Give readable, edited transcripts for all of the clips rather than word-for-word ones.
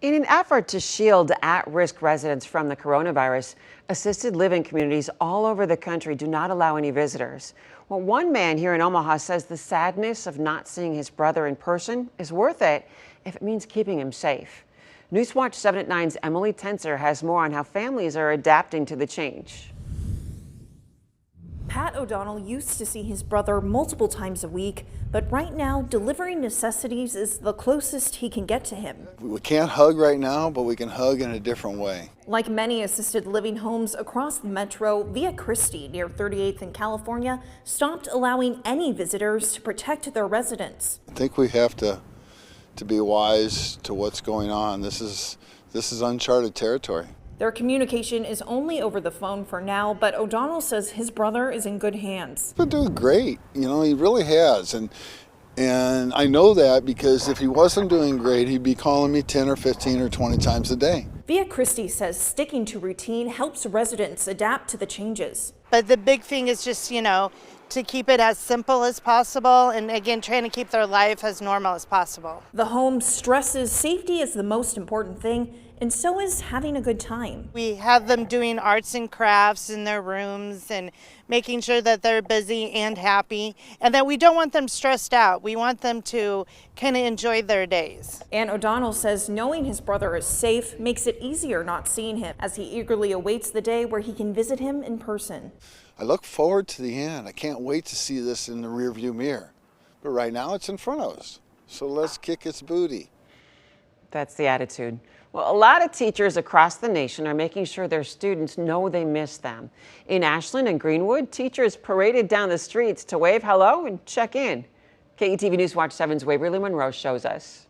In an effort to shield at-risk residents from the coronavirus, assisted living communities all over the country do not allow any visitors. Well, one man here in Omaha says the sadness of not seeing his brother in person is worth it if it means keeping him safe. Newswatch 7 at 9's Emily Tenser has more on how families are adapting to the change. Pat O'Donnell used to see his brother multiple times a week, but right now, delivering necessities is the closest he can get to him. We can't hug right now, but we can hug in a different way. Like many assisted living homes across the metro, Via Christi near 38th in California stopped allowing any visitors to protect their residents. I think we have to be wise to what's going on. This is uncharted territory. Their communication is only over the phone for now, but O'Donnell says his brother is in good hands. He's been doing great, he really has. And I know that because if he wasn't doing great, he'd be calling me 10 or 15 or 20 times a day. Via Christi says sticking to routine helps residents adapt to the changes. But the big thing is just, to keep it as simple as possible and again, trying to keep their life as normal as possible. The home stresses safety is the most important thing, and so is having a good time. We have them doing arts and crafts in their rooms and making sure that they're busy and happy, and that we don't want them stressed out. We want them to kind of enjoy their days. And O'Donnell says knowing his brother is safe makes it easier not seeing him, as he eagerly awaits the day where he can visit him in person. I look forward to the end. I can't wait to see this in the rearview mirror. But right now it's in front of us. So let's kick its booty. That's the attitude. Well, a lot of teachers across the nation are making sure their students know they miss them. In Ashland and Greenwood, teachers paraded down the streets to wave hello and check in. KETV Newswatch 7's Waverly Monroe shows us.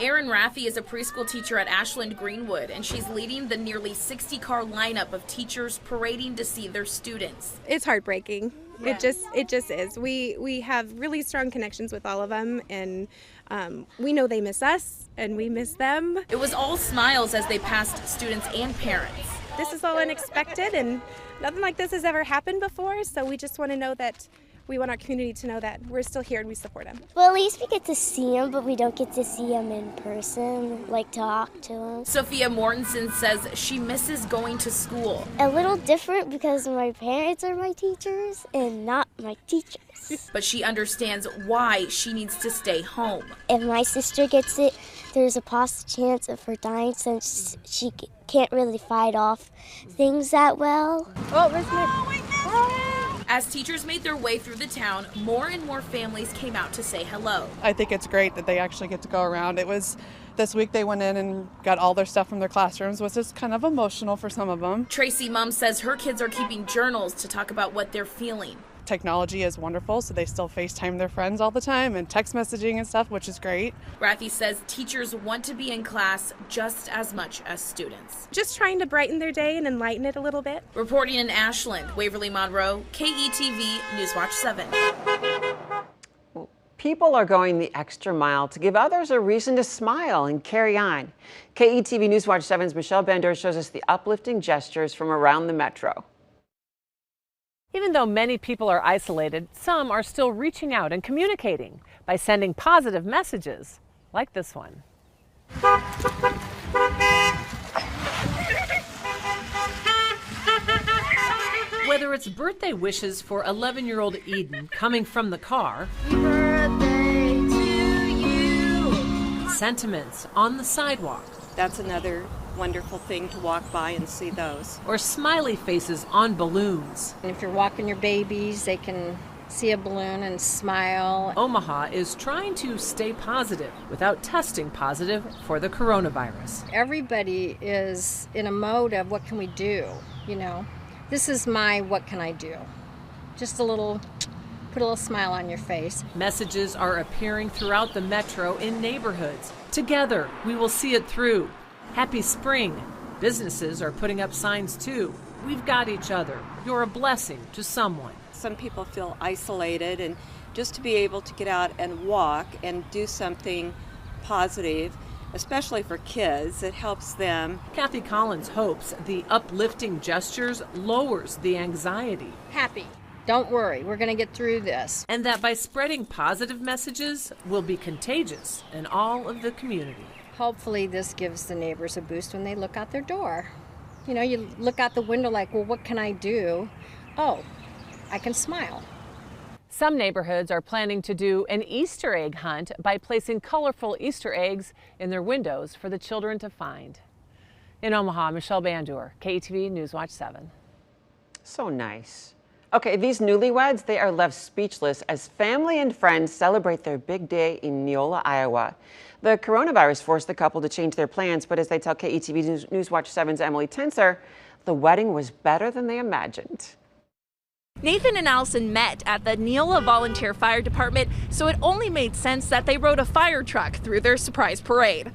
Erin Raffi is a preschool teacher at Ashland Greenwood, and she's leading the nearly 60-car lineup of teachers parading to see their students. It's heartbreaking. Yeah. It just is. We have really strong connections with all of them, and we know they miss us, and we miss them. It was all smiles as they passed students and parents. This is all unexpected, and nothing like this has ever happened before, so we just want to know that we want our community to know that we're still here and we support them. Well, at least we get to see them, but we don't get to see them in person, like talk to them. Sophia Mortensen says she misses going to school. A little different because my parents are my teachers and not my teachers. But she understands why she needs to stay home. If my sister gets it, there's a possible chance of her dying since she can't really fight off things that well. Oh, where's my... As teachers made their way through the town, more and more families came out to say hello. I think it's great that they actually get to go around. It was this week they went in and got all their stuff from their classrooms, which is kind of emotional for some of them. Tracy Mum says her kids are keeping journals to talk about what they're feeling. Technology is wonderful, so they still FaceTime their friends all the time and text messaging and stuff, which is great. Raffi says teachers want to be in class just as much as students. Just trying to brighten their day and enlighten it a little bit. Reporting in Ashland, Waverly Monroe, KETV Newswatch 7. People are going the extra mile to give others a reason to smile and carry on. KETV Newswatch 7's Michelle Bender shows us the uplifting gestures from around the metro. Even though many people are isolated, some are still reaching out and communicating by sending positive messages, like this one. Whether it's birthday wishes for 11-year-old Eden coming from the car, birthday to you, sentiments on the sidewalk. That's another wonderful thing to walk by and see those. Or smiley faces on balloons. And if you're walking your babies, they can see a balloon and smile. Omaha is trying to stay positive without testing positive for the coronavirus. Everybody is in a mode of what can we do, This is my what can I do? Just put a little smile on your face. Messages are appearing throughout the metro in neighborhoods. Together, we will see it through. Happy spring. Businesses are putting up signs too. We've got each other. You're a blessing to someone. Some people feel isolated, and just to be able to get out and walk and do something positive, especially for kids, it helps them. Kathy Collins hopes the uplifting gestures lowers the anxiety. Happy. Don't worry, we're going to get through this. And that by spreading positive messages will be contagious in all of the community. Hopefully this gives the neighbors a boost when they look out their door. You know, you look out the window like, well, what can I do? Oh, I can smile. Some neighborhoods are planning to do an Easter egg hunt by placing colorful Easter eggs in their windows for the children to find. In Omaha, Michelle Bandur, KETV News Watch 7. So nice. Okay, these newlyweds, they are left speechless as family and friends celebrate their big day in Neola, Iowa. The coronavirus forced the couple to change their plans, but as they tell KETV News Watch 7's Emily Tenser, the wedding was better than they imagined. Nathan and Allison met at the Neola Volunteer Fire Department, so it only made sense that they rode a fire truck through their surprise parade.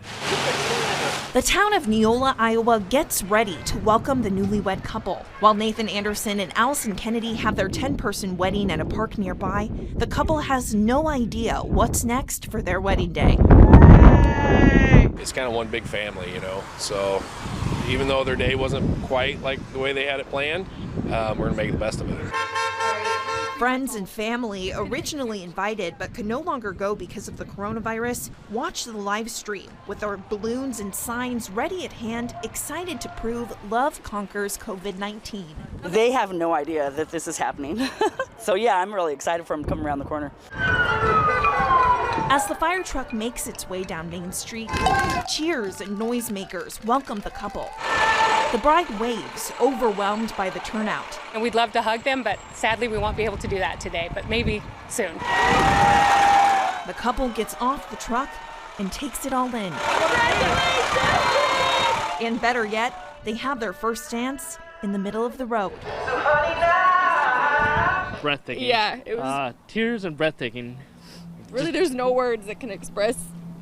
The town of Neola, Iowa gets ready to welcome the newlywed couple. While Nathan Anderson and Allison Kennedy have their 10-person wedding at a park nearby, the couple has no idea what's next for their wedding day. It's kind of one big family, you know, so even though their day wasn't quite like the way they had it planned, we're going to make the best of it. Friends and family, originally invited but could no longer go because of the coronavirus, watched the live stream with their balloons and signs ready at hand, excited to prove love conquers COVID-19. They have no idea that this is happening. So yeah, I'm really excited for them to come around the corner. As the fire truck makes its way down Main Street, cheers and noisemakers welcome the couple. The bride waves, overwhelmed by the turnout. And we'd love to hug them, but sadly we won't be able to do that today, but maybe soon. The couple gets off the truck and takes it all in. And better yet, they have their first dance in the middle of the road. Breathtaking. Yeah, it was tears and breathtaking. Really, there's no words that can express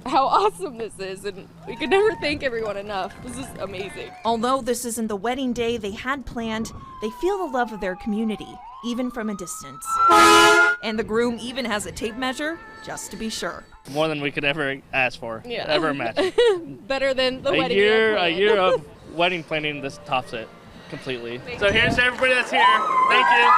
how awesome this is, and we could never thank everyone enough. This is amazing. Although this isn't the wedding day they had planned, they feel the love of their community, even from a distance. And the groom even has a tape measure, just to be sure. More than we could ever ask for, Yeah. ever imagine. Better than the wedding. A year of wedding planning, this tops it completely. So here's to everybody that's here. Thank you.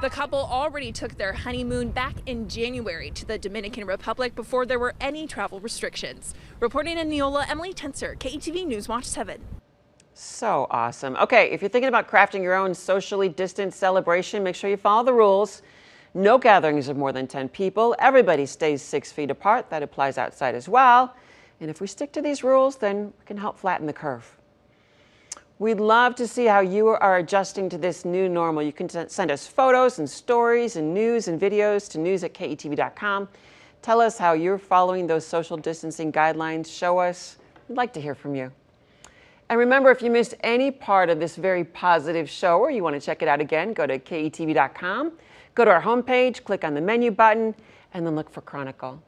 The couple already took their honeymoon back in January to the Dominican Republic before there were any travel restrictions. Reporting in Neola, Emily Tenser, KETV News Watch 7. So awesome. Okay, if you're thinking about crafting your own socially distanced celebration, make sure you follow the rules. No gatherings of more than 10 people. Everybody stays 6 feet apart. That applies outside as well. And if we stick to these rules, then we can help flatten the curve. We'd love to see how you are adjusting to this new normal. You can send us photos and stories and news and videos to news@ketv.com. Tell us how you're following those social distancing guidelines. Show us. We'd like to hear from you. And remember, if you missed any part of this very positive show or you want to check it out again, go to ketv.com, go to our homepage, click on the menu button, and then look for Chronicle.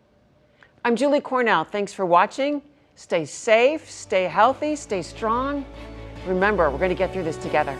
I'm Julie Cornell. Thanks for watching. Stay safe, stay healthy, stay strong. Remember, we're going to get through this together.